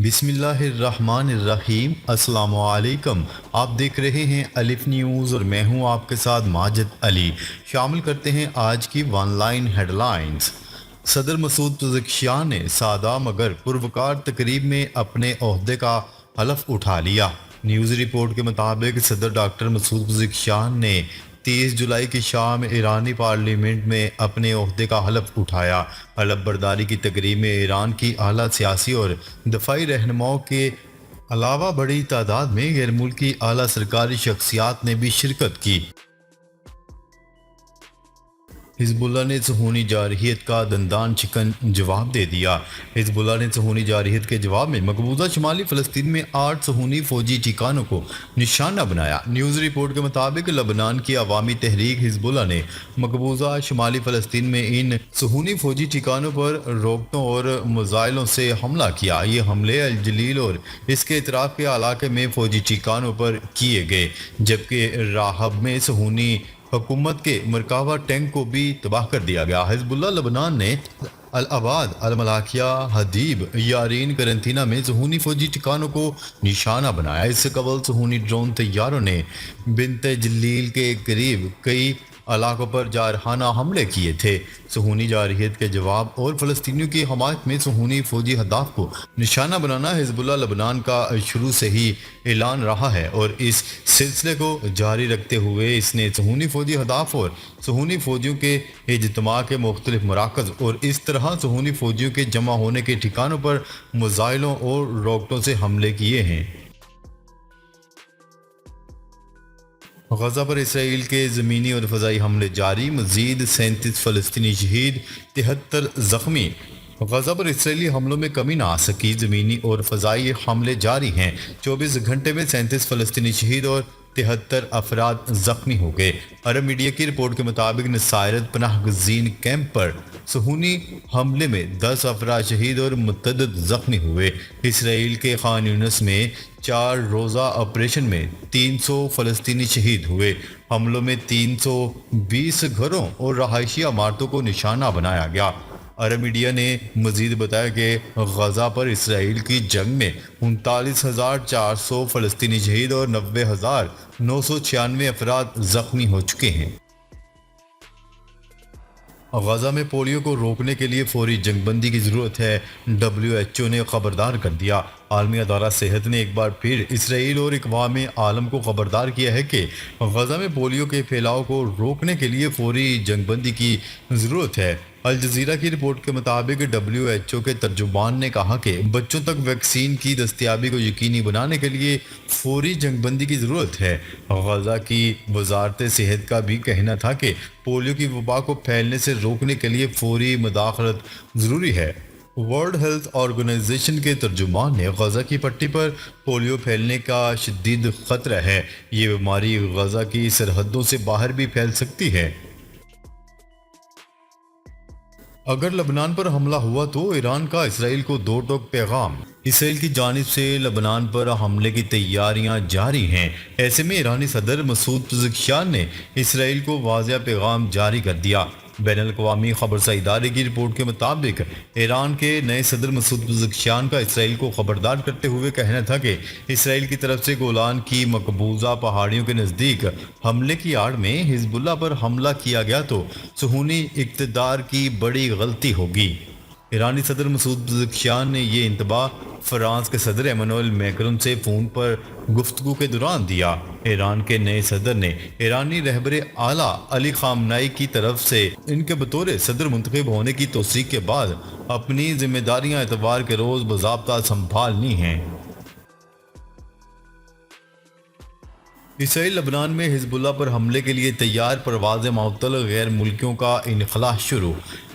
بسم اللہ الرحمن الرحیم۔ السلام علیکم۔ آپ دیکھ رہے ہیں الف نیوز اور میں ہوں آپ کے ساتھ ماجد علی۔ شامل کرتے ہیں آج کی ون لائن ہیڈ لائنز۔ صدر مسعود پزیکشان نے سادہ مگر پروکار تقریب میں اپنے عہدے کا حلف اٹھا لیا۔ نیوز رپورٹ کے مطابق صدر ڈاکٹر مسعود پزیکشان نے 30 جولائی کی شام ایرانی پارلیمنٹ میں اپنے عہدے کا حلف اٹھایا۔ حلف برداری کی تقریب میں ایران کی اعلیٰ سیاسی اور دفاعی رہنماؤں کے علاوہ بڑی تعداد میں غیر ملکی اعلیٰ سرکاری شخصیات نے بھی شرکت کی۔ حزب اللہ نے صہیونی جارحیت کا دندان شکن جواب دے دیا۔ حزب اللہ نے صہیونی جارحیت کے جواب میں مقبوضہ شمالی فلسطین میں 8 صہیونی فوجی ٹھکانوں کو نشانہ بنایا۔ نیوز رپورٹ کے مطابق لبنان کی عوامی تحریک حزب اللہ نے مقبوضہ شمالی فلسطین میں ان صہیونی فوجی ٹھکانوں پر راکٹوں اور میزائلوں سے حملہ کیا۔ یہ حملے الجلیل اور اس کے اطراف کے علاقے میں فوجی ٹھکانوں پر کیے گئے، جبکہ راحب میں صہیونی حکومت کے مرکبہ ٹینک کو بھی تباہ کر دیا گیا۔ حزب اللہ لبنان نے الاباد، الملاکیہ، حدیب، یارین، قرنطینہ میں صہیونی فوجی ٹھکانوں کو نشانہ بنایا۔ اس سے قبل صہیونی ڈرون طیاروں نے بنت جلیل کے قریب کئی علاقوں پر جارحانہ حملے کیے تھے۔ صہیونی جارحیت کے جواب اور فلسطینیوں کی حمایت میں صہیونی فوجی اہداف کو نشانہ بنانا حزب اللہ لبنان کا شروع سے ہی اعلان رہا ہے، اور اس سلسلے کو جاری رکھتے ہوئے اس نے صہیونی فوجی اہداف اور صہیونی فوجیوں کے اجتماع کے مختلف مراکز اور اس طرح صہیونی فوجیوں کے جمع ہونے کے ٹھکانوں پر میزائلوں اور راکٹوں سے حملے کیے ہیں۔ غزہ پر اسرائیل کے زمینی اور فضائی حملے جاری، مزید 37 فلسطینی شہید، 73 زخمی۔ غزہ پر اسرائیلی حملوں میں کمی نہ آ سکی، زمینی اور فضائی حملے جاری ہیں۔ 24 گھنٹے میں 37 فلسطینی شہید اور 73 افراد زخمی ہو گئے۔ عرب میڈیا کی رپورٹ کے مطابق نصیرت پناہ گزین کیمپ پر صہیونی حملے میں 10 افراد شہید اور متعدد زخمی ہوئے۔ اسرائیل کے خان یونس میں 4 روزہ آپریشن میں 300 فلسطینی شہید ہوئے۔ حملوں میں 320 گھروں اور رہائشی عمارتوں کو نشانہ بنایا گیا۔ عرب میڈیا نے مزید بتایا کہ غزہ پر اسرائیل کی جنگ میں 39,400 فلسطینی شہید اور 90,996 افراد زخمی ہو چکے ہیں۔ غزہ میں پولیو کو روکنے کے لیے فوری جنگ بندی کی ضرورت ہے، WHO نے خبردار کر دیا۔ عالمی ادارہ صحت نے ایک بار پھر اسرائیل اور اقوام عالم کو خبردار کیا ہے کہ غزہ میں پولیو کے پھیلاؤ کو روکنے کے لیے فوری جنگ بندی کی ضرورت ہے۔ الجزیرہ کی رپورٹ کے مطابق WHO کے ترجمان نے کہا کہ بچوں تک ویکسین کی دستیابی کو یقینی بنانے کے لیے فوری جنگ بندی کی ضرورت ہے۔ غزہ کی وزارت صحت کا بھی کہنا تھا کہ پولیو کی وبا کو پھیلنے سے روکنے کے لیے فوری مداخلت ضروری ہے۔ ورلڈ ہیلتھ آرگنائزیشن کے ترجمان نے غزہ کی پٹی پر پولیو پھیلنے کا شدید خطرہ ہے، یہ بیماری غزہ کی سرحدوں سے باہر بھی پھیل سکتی ہے۔ اگر لبنان پر حملہ ہوا تو ایران کا اسرائیل کو دو ٹوک پیغام۔ اسرائیل کی جانب سے لبنان پر حملے کی تیاریاں جاری ہیں۔ ایسے میں ایرانی صدر مسعود پزیکشان نے اسرائیل کو واضح پیغام جاری کر دیا۔ بین الاقوامی خبرساز ادارے کی رپورٹ کے مطابق ایران کے نئے صدر مسعود پزیکشان کا اسرائیل کو خبردار کرتے ہوئے کہنا تھا کہ اسرائیل کی طرف سے گولان کی مقبوضہ پہاڑیوں کے نزدیک حملے کی آڑ میں حزب اللہ پر حملہ کیا گیا تو صہیونی اقتدار کی بڑی غلطی ہوگی۔ ایرانی صدر مسعود پزیکشان نے یہ انتباہ فرانس کے صدر ایمانوئل میکرون سے فون پر گفتگو کے دوران دیا۔ ایران کے نئے صدر نے ایرانی رہبر اعلیٰ علی خامنائی کی طرف سے ان کے بطور صدر منتخب ہونے کی توثیق کے بعد اپنی ذمہ داریاں اتوار کے روز باضابطہ سنبھالنی ہیں۔ اسرائیل لبنان میں حزب اللہ پر حملے کے لیے تیار، پروازیں معطل، غیر ملکیوں کا انخلاء شروع۔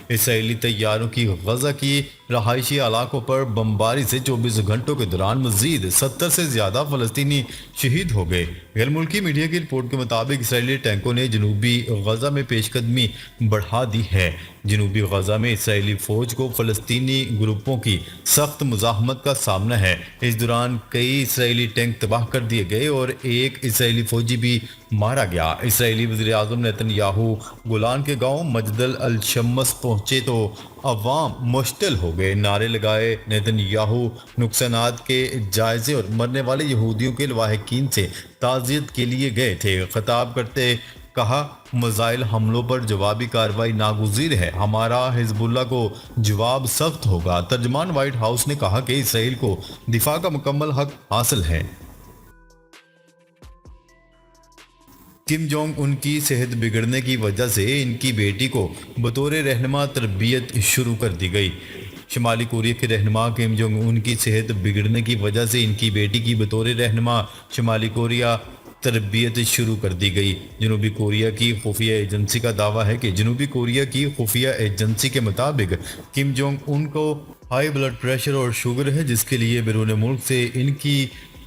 اسرائیلی طیاروں کی غزہ کی رہائشی علاقوں پر بمباری سے 24 گھنٹوں کے دوران مزید 70 سے زیادہ فلسطینی شہید ہو گئے۔ غیر ملکی میڈیا کی رپورٹ کے مطابق اسرائیلی ٹینکوں نے جنوبی غزہ میں پیش قدمی بڑھا دی ہے۔ جنوبی غزہ میں اسرائیلی فوج کو فلسطینی گروپوں کی سخت مزاحمت کا سامنا ہے۔ اس دوران کئی اسرائیلی ٹینک تباہ کر دیے گئے اور ایک اسرائیلی فوجی بھی مارا گیا۔ اسرائیلی وزیر اعظم نیتن یاہو گولان کے گاؤں مجدل الشمس پہنچے تو عوام مشتعل ہو گئے۔ گئے، نعرے لگائے۔ نیتن یاہو نقصانات کے جائزے اور مرنے والے یہودیوں کے لواحقین سے تعزیت کے لیے گئے تھے۔ خطاب کرتے کہا، میزائل حملوں پر جوابی کارروائی ناگزیر ہے، ہمارا حزب اللہ کو جواب سخت ہوگا۔ ترجمان وائٹ ہاؤس نے کہا کہ اسرائیل کو دفاع کا مکمل حق حاصل ہے۔ کم جونگ ان کی صحت بگڑنے کی وجہ سے ان کی بیٹی کو بطور رہنما تربیت شروع کر دی گئی۔ شمالی کوریا کے رہنما کم جونگ ان کی صحت بگڑنے کی وجہ سے ان کی بیٹی کی بطور رہنما شمالی کوریا تربیت شروع کر دی گئی۔ جنوبی کوریا کی خفیہ ایجنسی کا دعویٰ ہے کہ جنوبی کوریا کی خفیہ ایجنسی کے مطابق کم جونگ ان کو ہائی بلڈ پریشر اور شوگر ہے، جس کے لیے بیرون ملک سے ان کی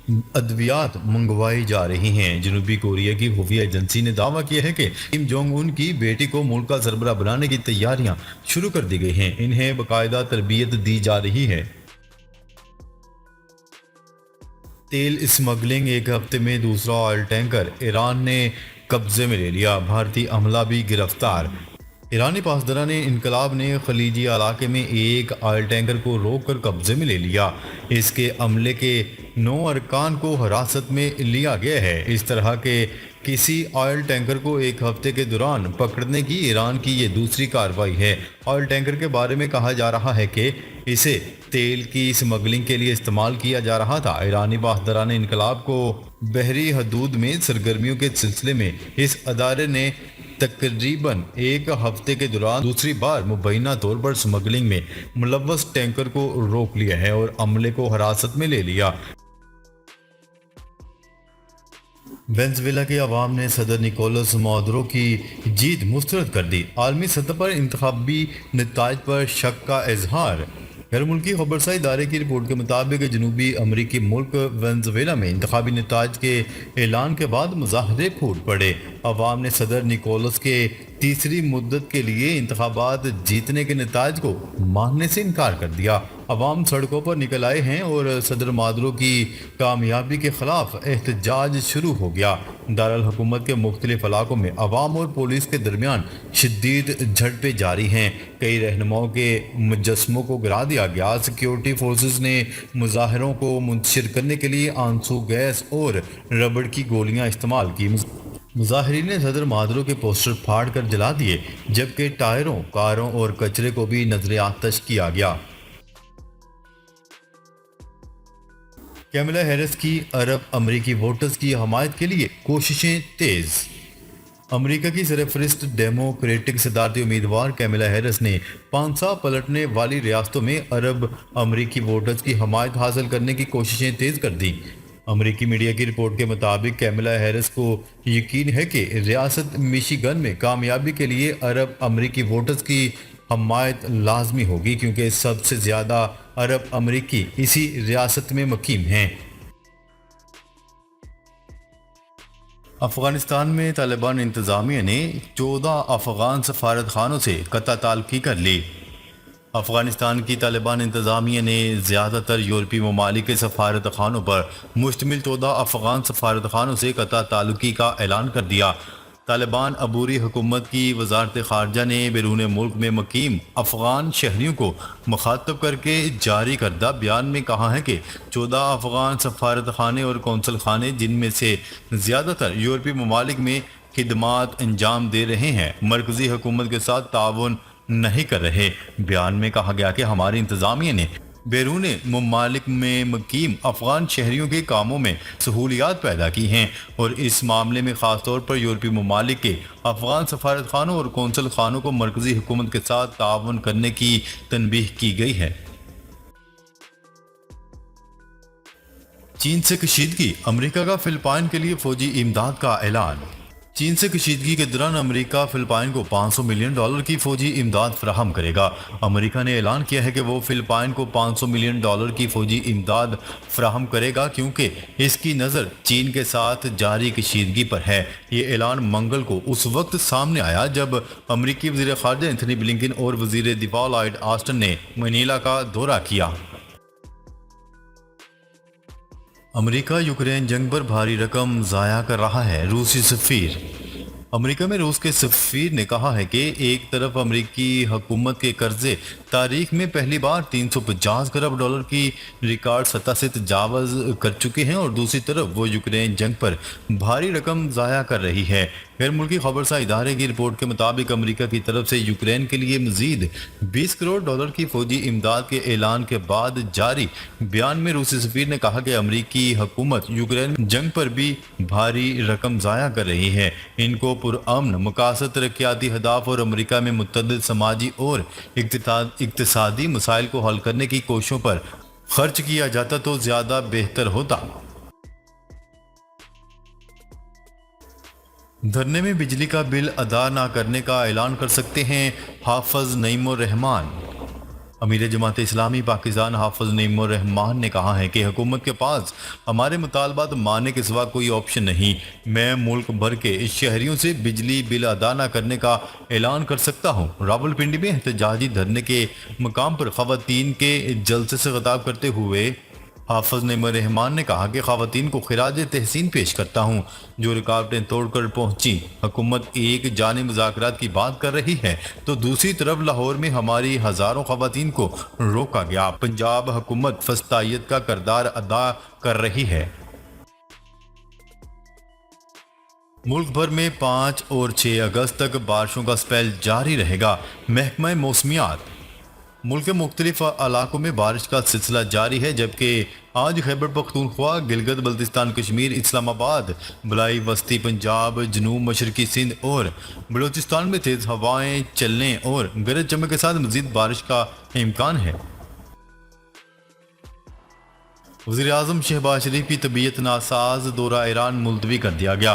ادویات منگوائی جا رہی ہیں۔ جنوبی کوریا کی خفیہ ایجنسی نے دعویٰ کیا ہے کہ کم جونگ ان کی بیٹی کو ملک کا سربراہ بنانے کی تیاریاں شروع کر دی گئی ہیں، انہیں باقاعدہ تربیت دی جا رہی ہے۔ تیل اسمگلنگ، ایک ہفتے میں دوسرا آئل ٹینکر ایران نے قبضے میں لے لیا، بھارتی عملہ بھی گرفتار۔ ایرانی پاسداران انقلاب نے خلیجی علاقے میں ایک آئل ٹینکر کو روک کر قبضے میں لے لیا۔ اس کے عملے کے 9 ارکان کو حراست میں لیا گیا ہے۔ اس طرح کے کسی آئل ٹینکر کو ایک ہفتے کے دوران پکڑنے کی ایران کی یہ دوسری کارروائی ہے۔ آئل ٹینکر کے بارے میں کہا جا رہا ہے کہ اسے تیل کی اسمگلنگ کے لیے استعمال کیا جا رہا تھا۔ ایرانی پاسداران انقلاب کو بحری حدود میں سرگرمیوں کے سلسلے میں اس ادارے نے تقریباً ایک ہفتے کے دوران دوسری بار مبینہ طور پر اسمگلنگ میں ملوث ٹینکر کو روک لیا ہے اور عملے کو حراست میں لے لیا۔ وینزویلا کے عوام نے صدر نکولس مادورو کی جیت مسترد کر دی، عالمی سطح پر انتخابی نتائج پر شک کا اظہار۔ غیر ملکی خبرساں ادارے کی رپورٹ کے مطابق جنوبی امریکی ملک وینزویلا میں انتخابی نتائج کے اعلان کے بعد مظاہرے پھوٹ پڑے۔ عوام نے صدر نکولس کے تیسری مدت کے لیے انتخابات جیتنے کے نتائج کو ماننے سے انکار کر دیا۔ عوام سڑکوں پر نکل آئے ہیں اور صدر مادورو کی کامیابی کے خلاف احتجاج شروع ہو گیا۔ دارالحکومت کے مختلف علاقوں میں عوام اور پولیس کے درمیان شدید جھڑپیں جاری ہیں، کئی رہنماؤں کے مجسموں کو گرا دیا گیا۔ سیکیورٹی فورسز نے مظاہروں کو منتشر کرنے کے لیے آنسو گیس اور ربڑ کی گولیاں استعمال کی۔ مظاہرین نے صدر مادورو کے پوسٹر پھاڑ کر جلا دیے، جبکہ ٹائروں، کاروں اور کچرے کو بھی نظر آتش کیا گیا۔ کیملا ہیرس کی عرب امریکی ووٹرز کی حمایت کے لیے کوششیں تیز۔ امریکہ کی سرفہرست ڈیموکریٹک صدارتی امیدوار کیملا ہیرس نے پانسا پلٹنے والی ریاستوں میں عرب امریکی ووٹرز کی حمایت حاصل کرنے کی کوششیں تیز کر دیں۔ امریکی میڈیا کی رپورٹ کے مطابق کیملا ہیرس کو یقین ہے کہ ریاست میشیگن میں کامیابی کے لیے عرب امریکی ووٹرز کی حمایت لازمی ہوگی، کیونکہ سب سے زیادہ عرب امریکی اسی ریاست میں مقیم ہیں۔ افغانستان میں طالبان انتظامیہ نے 14 افغان سفارت خانوں سے قطع تعلقی کر لی۔ افغانستان کی طالبان انتظامیہ نے زیادہ تر یورپی ممالک کے سفارت خانوں پر مشتمل 14 افغان سفارت خانوں سے قطع تعلقی کا اعلان کر دیا۔ طالبان عبوری حکومت کی وزارت خارجہ نے بیرون ملک میں مقیم افغان شہریوں کو مخاطب کر کے جاری کردہ بیان میں کہا ہے کہ 14 افغان سفارت خانے اور قونصل خانے، جن میں سے زیادہ تر یورپی ممالک میں خدمات انجام دے رہے ہیں، مرکزی حکومت کے ساتھ تعاون نہیں کر رہے۔ بیان میں کہا گیا کہ ہماری انتظامیہ نے بیرون ممالک میں مقیم افغان شہریوں کے کاموں میں سہولیات پیدا کی ہیں اور اس معاملے میں خاص طور پر یورپی ممالک کے افغان سفارت خانوں اور قونصل خانوں کو مرکزی حکومت کے ساتھ تعاون کرنے کی تنبیہ کی گئی ہے۔ چین سے کشیدگی، امریکہ کا فلپائن کے لیے فوجی امداد کا اعلان۔ چین سے کشیدگی کے دوران امریکہ فلپائن کو $500 ملین کی فوجی امداد فراہم کرے گا۔ امریکہ نے اعلان کیا ہے کہ وہ فلپائن کو $500 ملین کی فوجی امداد فراہم کرے گا، کیونکہ اس کی نظر چین کے ساتھ جاری کشیدگی پر ہے۔ یہ اعلان منگل کو اس وقت سامنے آیا جب امریکی وزیر خارجہ اینتھنی بلنکن اور وزیر دفاع لائیڈ آسٹن نے منیلا کا دورہ کیا۔ امریکہ یوکرین جنگ پر بھاری رقم ضائع کر رہا ہے، روسی سفیر۔ امریکہ میں روس کے سفیر نے کہا ہے کہ ایک طرف امریکی حکومت کے قرضے تاریخ میں پہلی بار 350 کروڑ ڈالر کی ریکارڈ سطح سے تجاوز کر چکے ہیں اور دوسری طرف وہ یوکرین جنگ پر بھاری رقم ضائع کر رہی ہے۔ غیر ملکی خبرساں ادارے کی رپورٹ کے مطابق امریکہ کی طرف سے یوکرین کے لیے مزید 20 کروڑ ڈالر کی فوجی امداد کے اعلان کے بعد جاری بیان میں روسی سفیر نے کہا کہ امریکی حکومت یوکرین جنگ پر بھی بھاری رقم ضائع کر رہی ہے۔ ان کو پرامن مقاصد ترقیاتی اہداف اور امریکہ میں متعدد سماجی اور اقتصادی مسائل کو حل کرنے کی کوششوں پر خرچ کیا جاتا تو زیادہ بہتر ہوتا۔ دھرنے میں بجلی کا بل ادا نہ کرنے کا اعلان کر سکتے ہیں حافظ نعیم الرحمان۔ امیر جماعت اسلامی پاکستان حافظ نعیم الرحمان نے کہا ہے کہ حکومت کے پاس ہمارے مطالبات ماننے کے سوا کوئی آپشن نہیں۔ میں ملک بھر کے شہریوں سے بجلی بل ادا نہ کرنے کا اعلان کر سکتا ہوں۔ راولپنڈی میں احتجاجی دھرنے کے مقام پر خواتین کے جلسے سے خطاب کرتے ہوئے حافظ نعیم الرحمان نے کہا کہ خواتین کو خراج تحسین پیش کرتا ہوں جو رکاوٹیں توڑ کر پہنچی۔ حکومت ایک جانب مذاکرات کی بات کر رہی ہے تو دوسری طرف لاہور میں ہماری ہزاروں خواتین کو روکا گیا۔ پنجاب حکومت فسطائیت کا کردار ادا کر رہی ہے۔ ملک بھر میں 5 اور 6 اگست تک بارشوں کا سپیل جاری رہے گا۔ محکمہ موسمیات ملک کے مختلف علاقوں میں بارش کا سلسلہ جاری ہے، جبکہ آج خیبر پختونخوا، گلگت بلتستان کشمیر، اسلام آباد، بلائی وسطی پنجاب، جنوب مشرقی سندھ اور بلوچستان میں تیز ہوائیں چلنے اور گرج چمک کے ساتھ مزید بارش کا امکان ہے۔ وزیر اعظم شہباز شریف کی طبیعت ناساز، دورہ ایران ملتوی کر دیا گیا،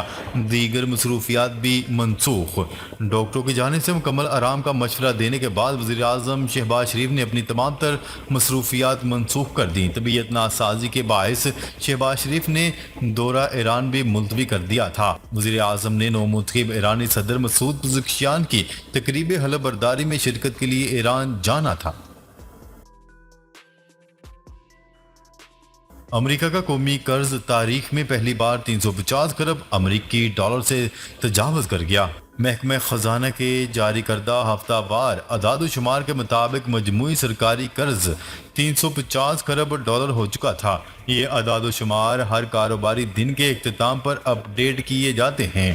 دیگر مصروفیات بھی منسوخ۔ ڈاکٹروں کی جانب سے مکمل آرام کا مشورہ دینے کے بعد وزیر اعظم شہباز شریف نے اپنی تمام تر مصروفیات منسوخ کر دیں۔ طبیعت ناسازی کے باعث شہباز شریف نے دورہ ایران بھی ملتوی کر دیا تھا۔ وزیر اعظم نے نومنتخب ایرانی صدر مسعود پزشکیان کی تقریب حلف برداری میں شرکت کے لیے ایران جانا تھا۔ امریکہ کا قومی قرض تاریخ میں پہلی بار 350 کروڑ امریکی ڈالر سے تجاوز کر گیا۔ محکمہ خزانہ کے جاری کردہ ہفتہ وار اعداد و شمار کے مطابق مجموعی سرکاری قرض 350 کروڑ ڈالر ہو چکا تھا۔ یہ اعداد و شمار ہر کاروباری دن کے اختتام پر اپ ڈیٹ کیے جاتے ہیں۔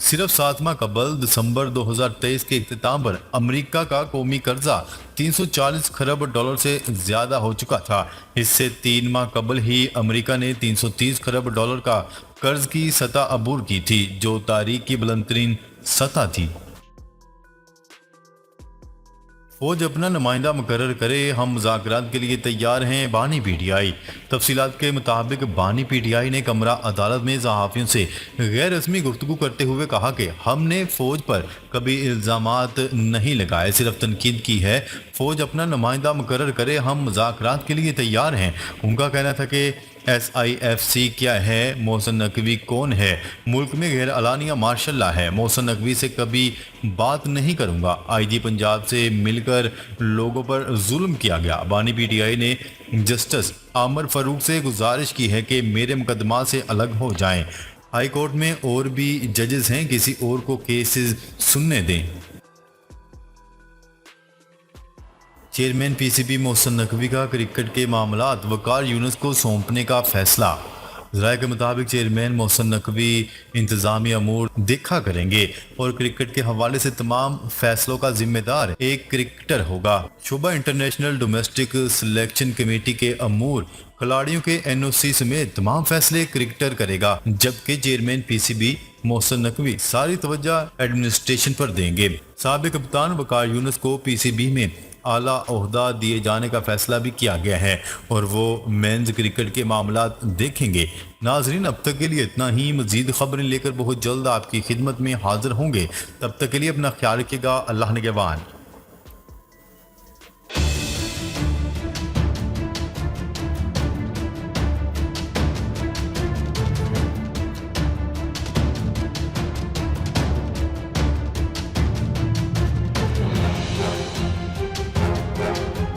صرف 7 ماہ قبل دسمبر 2023 کے اختتام پر امریکہ کا قومی قرضہ 340 کروڑ ڈالر سے زیادہ ہو چکا تھا۔ اس سے 3 ماہ قبل ہی امریکہ نے 330 کروڑ ڈالر کا قرض کی سطح عبور کی تھی، جو تاریخ کی بلند ترین سطح تھی۔ فوج اپنا نمائندہ مقرر کرے، ہم مذاکرات کے لیے تیار ہیں، بانی پی ٹی آئی۔ تفصیلات کے مطابق بانی پی ٹی آئی نے کمرہ عدالت میں صحافیوں سے غیر رسمی گفتگو کرتے ہوئے کہا کہ ہم نے فوج پر کبھی الزامات نہیں لگائے، صرف تنقید کی ہے۔ فوج اپنا نمائندہ مقرر کرے، ہم مذاکرات کے لیے تیار ہیں۔ ان کا کہنا تھا کہ ایس آئی ایف سی کیا ہے، محسن نقوی کون ہے، ملک میں غیر اعلانیہ مارشل لا ہے، محسن نقوی سے کبھی بات نہیں کروں گا، آئی جی پنجاب سے مل کر لوگوں پر ظلم کیا گیا۔ بانی پی ٹی آئی نے جسٹس عامر فاروق سے گزارش کی ہے کہ میرے مقدمات سے الگ ہو جائیں، ہائی کورٹ میں اور بھی ججز ہیں، کسی اور کو کیسز سننے دیں۔ Chairman P C B Mohsin Naqvi کا کرکٹ کے معاملات وقار یونس کو سونپنے کا فیصلہ۔ ذرائع کے مطابق چیئرمین محسن نقوی انتظامی امور دیکھا کریں گے اور کرکٹ کے حوالے سے تمام فیصلوں کا ذمہ دار ایک کرکٹر ہوگا۔ شعبہ انٹرنیشنل ڈومیسٹک سلیکشن کمیٹی کے امور، کھلاڑیوں کے این او سی سمیت تمام فیصلے کرکٹر کرے گا، جبکہ chairman P C B Mohsin Naqvi ساری توجہ ایڈمنسٹریشن پر دیں گے۔ سابق کپتان وقار یونس کو پی سی بی میں اعلیٰ عہدہ دیے جانے کا فیصلہ بھی کیا گیا ہے اور وہ مینز کرکٹ کے معاملات دیکھیں گے۔ ناظرین، اب تک کے لیے اتنا ہی۔ مزید خبریں لے کر بہت جلد آپ کی خدمت میں حاضر ہوں گے، تب تک کے لیے اپنا خیال رکھیے گا۔ اللہ نگہبان۔